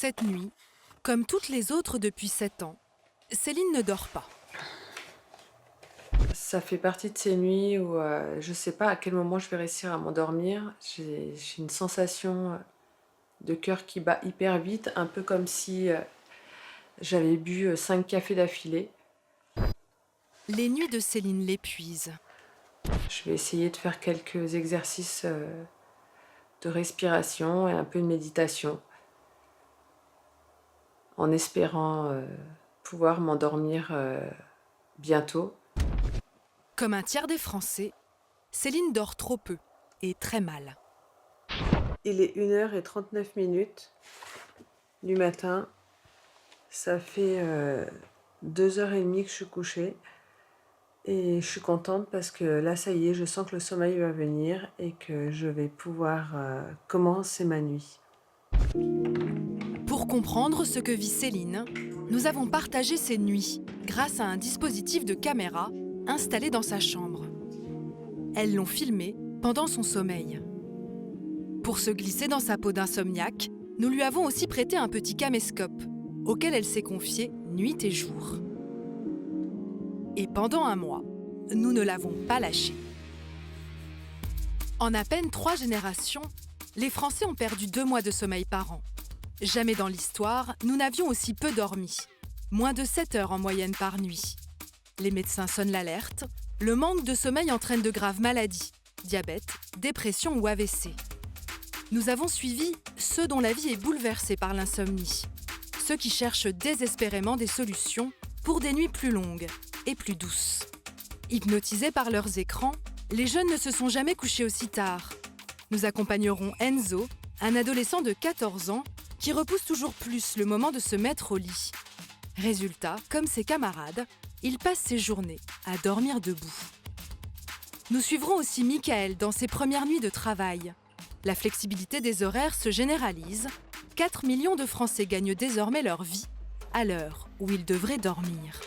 Cette nuit, comme toutes les autres depuis 7 ans, Céline ne dort pas. Ça fait partie de ces nuits où je ne sais pas à quel moment je vais réussir à m'endormir. J'ai une sensation de cœur qui bat hyper vite, un peu comme si j'avais bu 5 cafés d'affilée. Les nuits de Céline l'épuisent. Je vais essayer de faire quelques exercices de respiration et un peu de méditation, en espérant pouvoir m'endormir bientôt. Comme un tiers des Français, Céline dort trop peu et très mal. Il est 1h39 du matin. Ça fait 2h30 que je suis couchée. Et je suis contente parce que là, ça y est, je sens que le sommeil va venir et que je vais pouvoir commencer ma nuit. Pour comprendre ce que vit Céline, nous avons partagé ses nuits grâce à un dispositif de caméra installé dans sa chambre. Elles l'ont filmé pendant son sommeil. Pour se glisser dans sa peau d'insomniaque, nous lui avons aussi prêté un petit caméscope auquel elle s'est confiée nuit et jour. Et pendant un mois, nous ne l'avons pas lâchée. En à peine 3 générations, les Français ont perdu 2 mois de sommeil par an. Jamais dans l'histoire, nous n'avions aussi peu dormi. Moins de 7 heures en moyenne par nuit. Les médecins sonnent l'alerte. Le manque de sommeil entraîne de graves maladies, diabète, dépression ou AVC. Nous avons suivi ceux dont la vie est bouleversée par l'insomnie. Ceux qui cherchent désespérément des solutions pour des nuits plus longues et plus douces. Hypnotisés par leurs écrans, les jeunes ne se sont jamais couchés aussi tard. Nous accompagnerons Enzo, un adolescent de 14 ans, qui repousse toujours plus le moment de se mettre au lit. Résultat, comme ses camarades, il passe ses journées à dormir debout. Nous suivrons aussi Michael dans ses premières nuits de travail. La flexibilité des horaires se généralise. 4 millions de Français gagnent désormais leur vie à l'heure où ils devraient dormir.